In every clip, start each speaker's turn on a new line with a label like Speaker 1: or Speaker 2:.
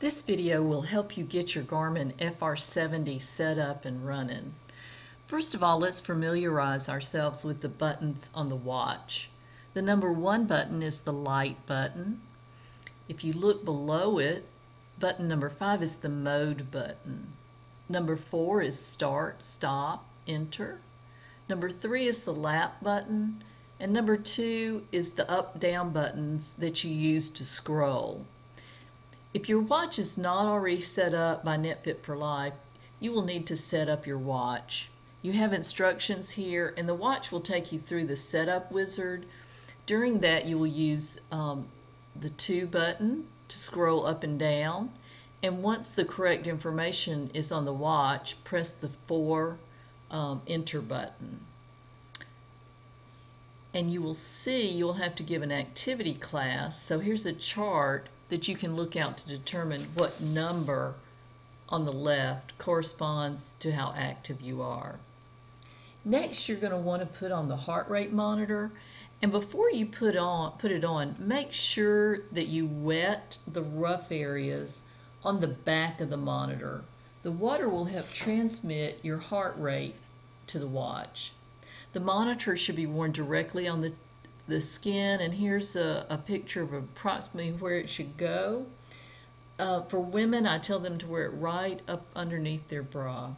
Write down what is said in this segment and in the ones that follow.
Speaker 1: This video will help you get your Garmin FR70 set up and running. First of all, let's familiarize ourselves with the buttons on the watch. The number 1 button is the light button. If you look below it, button number 5 is the mode button. Number 4 is start, stop, enter. Number 3 is the lap button. And number 2 is the up-down buttons that you use to scroll. If your watch is not already set up by NetFit for Life, you will need to set up your watch. You have instructions here, and the watch will take you through the setup wizard. During that, you will use the 2 button to scroll up and down, and once the correct information is on the watch, press the 4 enter button. And you will see you'll have to give an activity class. So here's a chart that you can look out to determine what number on the left corresponds to how active you are. Next, you're going to want to put on the heart rate monitor, and before you put it on, make sure that you wet the rough areas on the back of the monitor. The water will help transmit your heart rate to the watch. The monitor should be worn directly on the skin, and here's a picture of approximately where it should go. For women, I tell them to wear it right up underneath their bra.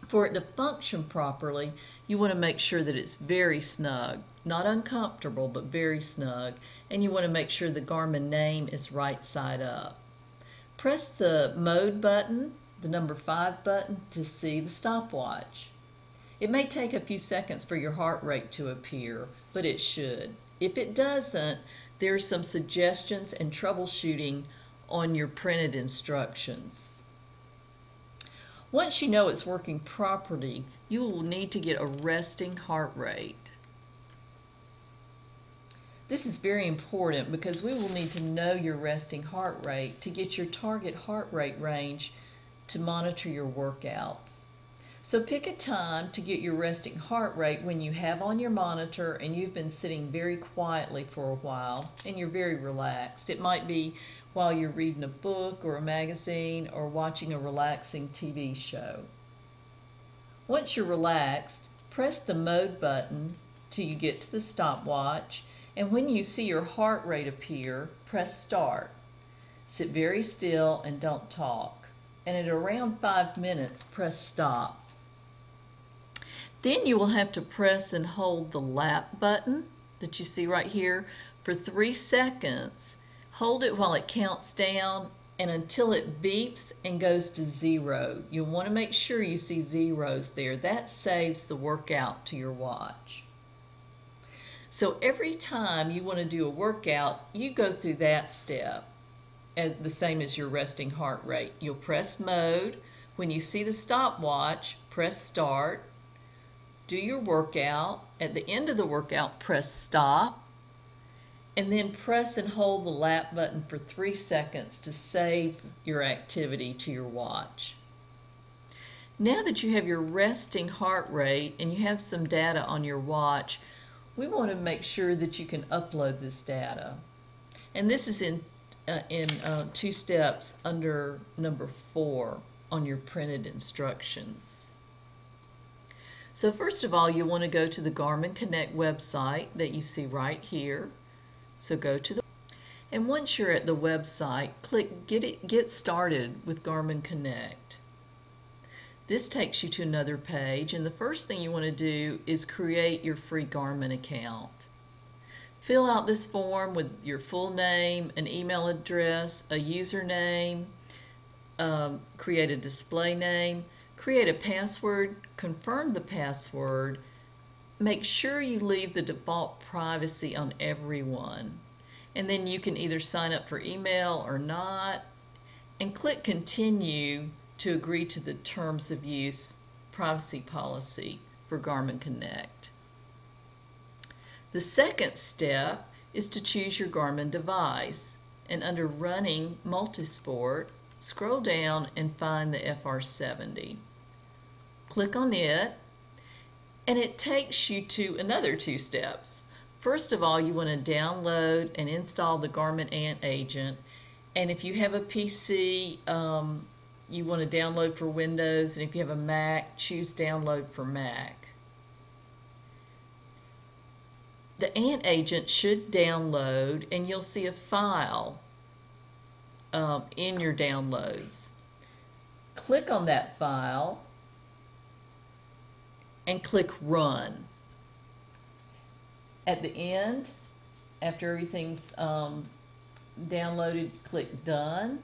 Speaker 1: For it to function properly, you want to make sure that it's very snug, not uncomfortable, but very snug, and you want to make sure the Garmin name is right side up. Press the mode button, the number 5 button, to see the stopwatch. It may take a few seconds for your heart rate to appear, but it should. If it doesn't, there are some suggestions and troubleshooting on your printed instructions. Once you know it's working properly, you will need to get a resting heart rate. This is very important because we will need to know your resting heart rate to get your target heart rate range to monitor your workouts. So pick a time to get your resting heart rate when you have on your monitor and you've been sitting very quietly for a while and you're very relaxed. It might be while you're reading a book or a magazine or watching a relaxing TV show. Once you're relaxed, press the mode button till you get to the stopwatch, and when you see your heart rate appear, press start. Sit very still and don't talk. And at around 5 minutes, press stop. Then you will have to press and hold the lap button that you see right here for 3 seconds. Hold it while it counts down and until it beeps and goes to 0. You'll want to make sure you see zeros there. That saves the workout to your watch. So every time you want to do a workout, you go through that step, the same as your resting heart rate. You'll press mode. When you see the stopwatch, press start. Do your workout. At the end of the workout, press stop, and then press and hold the lap button for 3 seconds to save your activity to your watch. Now that you have your resting heart rate and you have some data on your watch, we want to make sure that you can upload this data. And this is in 2 steps under number 4 on your printed instructions. So first of all, you want to go to the Garmin Connect website that you see right here. So go to and once you're at the website, click Get Started with Garmin Connect. This takes you to another page, and the first thing you want to do is create your free Garmin account. Fill out this form with your full name, an email address, a username, create a display name, create a password, confirm the password, make sure you leave the default privacy on everyone, and then you can either sign up for email or not, and click continue to agree to the terms of use privacy policy for Garmin Connect. The second step is to choose your Garmin device, and under Running Multisport, scroll down and find the FR70. Click on it, and it takes you to another 2 steps. First of all, you want to download and install the Garmin Ant Agent, And if you have a PC, you want to download for Windows, and if you have a Mac, choose download for Mac. The Ant Agent should download, and you'll see a file in your downloads. Click on that file and click Run. At the end, after everything's downloaded, click Done.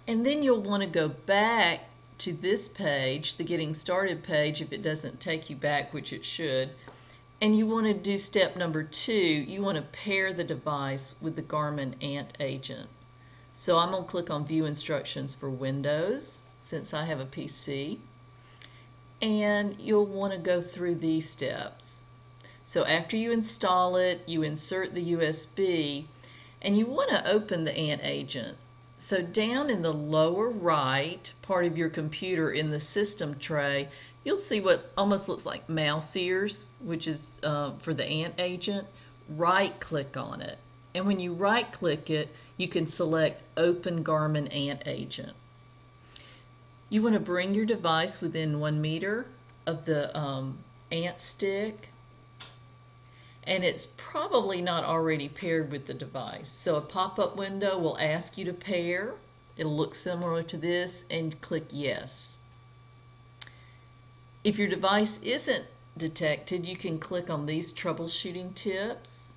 Speaker 1: And then you'll want to go back to this page, the Getting Started page, if it doesn't take you back, which it should. And you want to do step number 2. You want to pair the device with the Garmin Ant Agent. So I'm going to click on View Instructions for Windows, since I have a PC. And you'll want to go through these steps. So after you install it, you insert the USB, and you want to open the Ant Agent. So down in the lower right part of your computer in the system tray, you'll see what almost looks like mouse ears, which is for the Ant Agent. Right click on it. And when you right click it, you can select Open Garmin Ant Agent. You want to bring your device within 1 meter of the ant stick. And it's probably not already paired with the device. So a pop-up window will ask you to pair. It'll look similar to this, and click Yes. If your device isn't detected, you can click on these troubleshooting tips.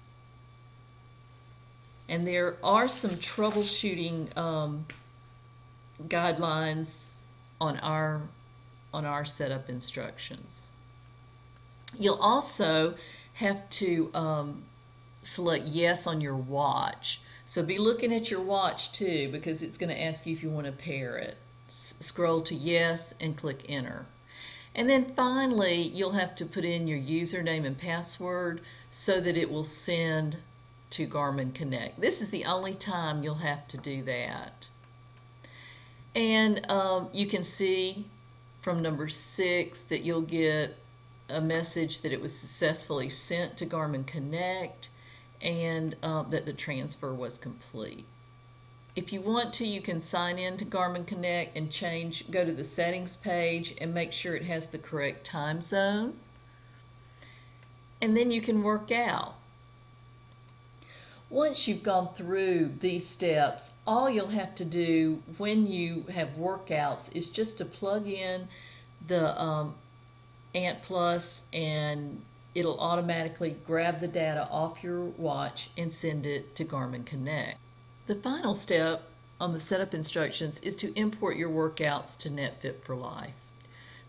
Speaker 1: And there are some troubleshooting guidelines on our setup instructions. You'll also have to select Yes on your watch. So be looking at your watch too, because it's going to ask you if you want to pair it. Scroll to Yes and click Enter. And then finally, you'll have to put in your username and password so that it will send to Garmin Connect. This is the only time you'll have to do that. And you can see from number 6 that you'll get a message that it was successfully sent to Garmin Connect, and that the transfer was complete. If you want to, you can sign in to Garmin Connect and go to the settings page and make sure it has the correct time zone. And then you can work out. Once you've gone through these steps, all you'll have to do when you have workouts is just to plug in the Ant Plus, and it'll automatically grab the data off your watch and send it to Garmin Connect. The final step on the setup instructions is to import your workouts to NetFit for Life.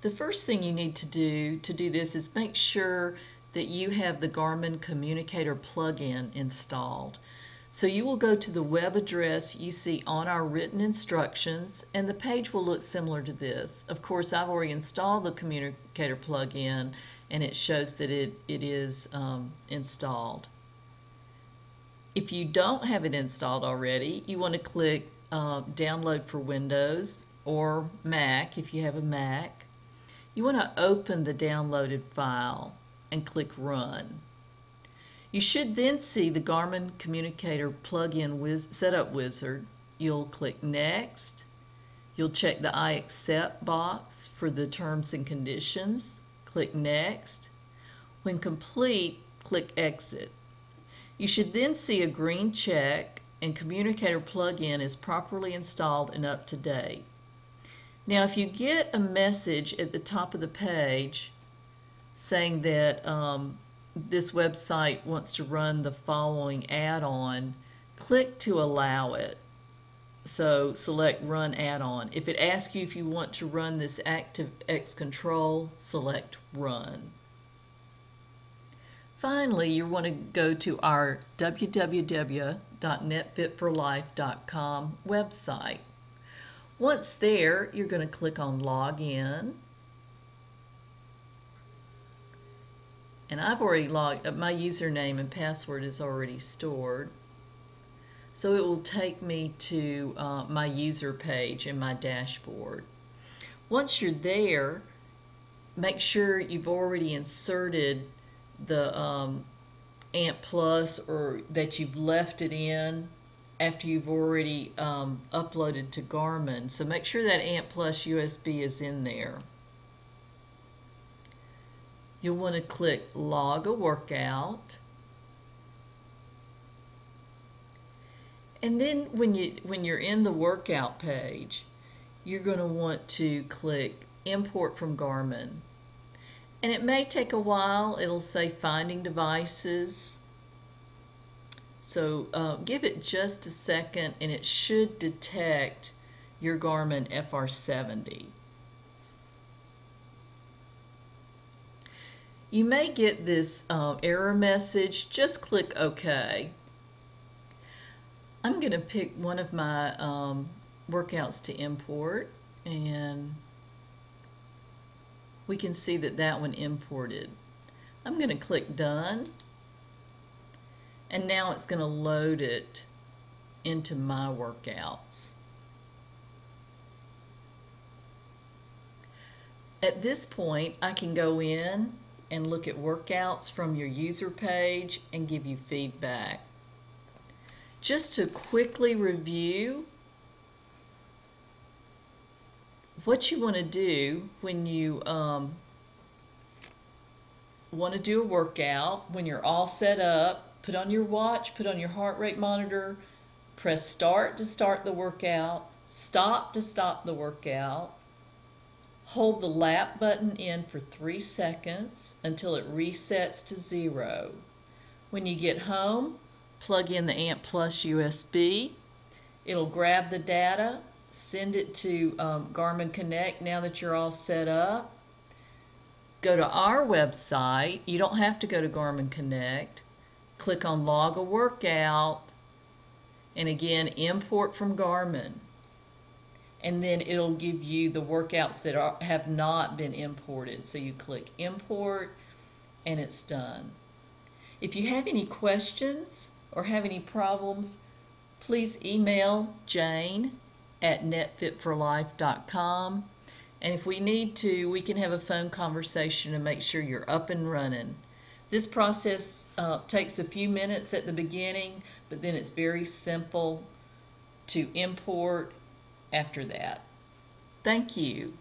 Speaker 1: The first thing you need to do this is make sure that you have the Garmin Communicator plugin installed. So you will go to the web address you see on our written instructions, and the page will look similar to this. Of course, I've already installed the Communicator plugin, and it shows that it is installed. If you don't have it installed already, you want to click Download for Windows or Mac if you have a Mac. You want to open the downloaded file and click Run. You should then see the Garmin Communicator plugin setup wizard. You'll click Next. You'll check the I accept box for the terms and conditions. Click Next. When complete, click Exit. You should then see a green check and Communicator plugin is properly installed and up to date. Now if you get a message at the top of the page saying that this website wants to run the following add-on, click to allow it. So select Run Add-on. If it asks you if you want to run this ActiveX control, select Run. Finally, you want to go to our www.netfitforlife.com website. Once there, you're going to click on Log In. And I've already logged up. My username and password is already stored. So it will take me to my user page in my dashboard. Once you're there, make sure you've already inserted the Ant Plus, or that you've left it in after you've already uploaded to Garmin. So make sure that ANT Plus USB is in there. You'll want to click Log a Workout. And then when you're in the workout page, you're going to want to click Import from Garmin. And it may take a while. It'll say Finding Devices. So give it just a second and it should detect your Garmin FR70. You may get this error message. Just click OK. I'm going to pick one of my workouts to import, and we can see that that one imported. I'm going to click Done, and now it's going to load it into my workouts. At this point, I can go in and look at workouts from your user page and give you feedback. Just to quickly review, what you want to do when you want to do a workout, when you're all set up, put on your watch, put on your heart rate monitor, press start to start the workout, stop to stop the workout, hold the lap button in for 3 seconds until it resets to 0. When you get home, plug in the ANT Plus USB. It'll grab the data, send it to Garmin Connect now that you're all set up. Go to our website. You don't have to go to Garmin Connect. Click on Log a Workout, and again, import from Garmin. And then it'll give you the workouts that have not been imported. So you click Import, and it's done. If you have any questions or have any problems, please email jane@netfitforlife.com. And if we need to, we can have a phone conversation and make sure you're up and running. This process takes a few minutes at the beginning, but then it's very simple to import after that. Thank you.